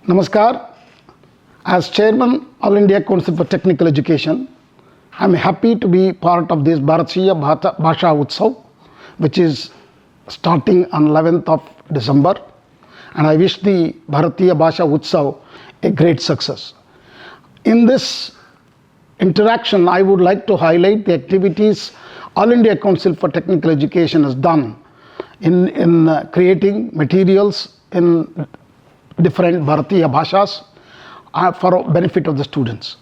Namaskar. As Chairman, All India Council for Technical Education, I am happy to be part of this Bharatiya Bhasha Utsav, which is starting on 11th of December. And I wish the Bharatiya Bhasha Utsav a great success. In this interaction, I would like to highlight the activities All India Council for Technical Education has done in creating materials in different Bharatiya Bhashas for benefit of the students.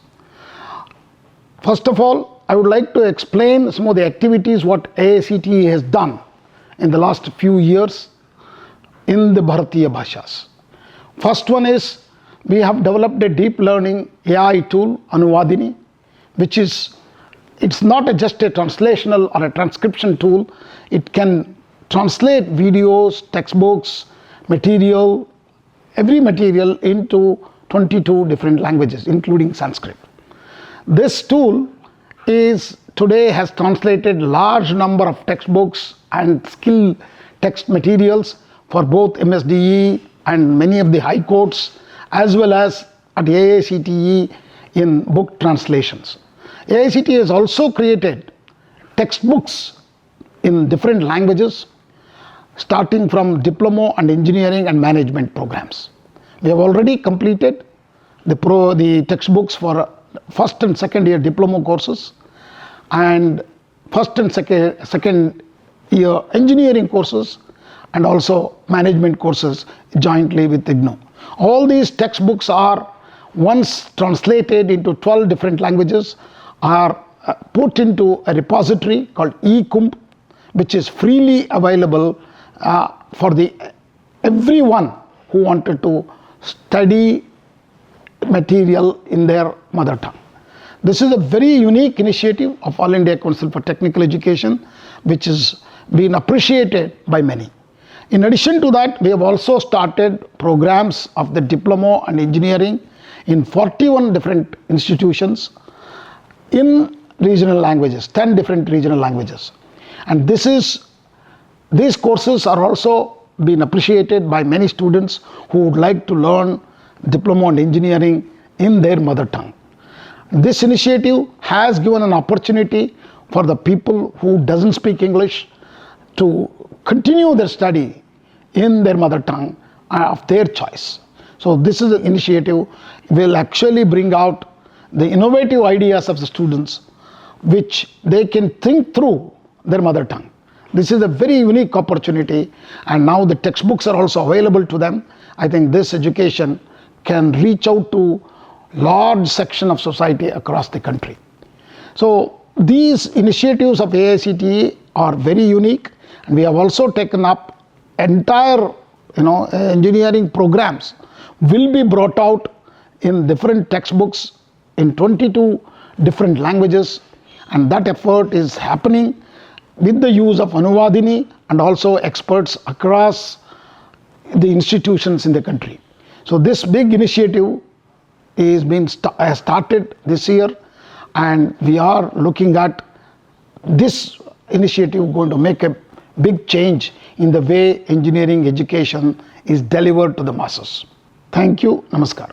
First of all, I would like to explain some of the activities what AICTE has done in the last few years in the Bharatiya Bhashas. First one is we have developed a deep learning AI tool, Anuvadini, which is, it's not just a translational or a transcription tool. It can translate videos, textbooks, material, every material into 22 different languages, including Sanskrit. This tool is today has translated large number of textbooks and skill text materials for both MSDE and many of the high courts, as well as at AICTE in book translations. AICTE has also created textbooks in different languages, starting from diploma and engineering and management programs. We have already completed the textbooks for first and second year diploma courses and first and second year engineering courses and also management courses jointly with IGNOU. All these textbooks are once translated into 12 different languages are put into a repository called eCumb, which is freely available for everyone who wanted to study material in their mother tongue. This is a very unique initiative of All India Council for Technical Education, which has been appreciated by many. In addition to that, we have also started programs of the diploma and engineering in 41 different institutions in regional languages, 10 different regional languages. And these courses are also been appreciated by many students who would like to learn diploma and engineering in their mother tongue. This initiative has given an opportunity for the people who doesn't speak English to continue their study in their mother tongue of their choice. So this is an initiative will actually bring out the innovative ideas of the students which they can think through their mother tongue. This is a very unique opportunity, and now the textbooks are also available to them. I think this education can reach out to large section of society across the country. So these initiatives of AICTE are very unique, and we have also taken up entire engineering programs will be brought out in different textbooks in 22 different languages, and that effort is happening with the use of Anuvadini and also experts across the institutions in the country. So this big initiative is being started this year, and we are looking at this initiative going to make a big change in the way engineering education is delivered to the masses. Thank you. Namaskar.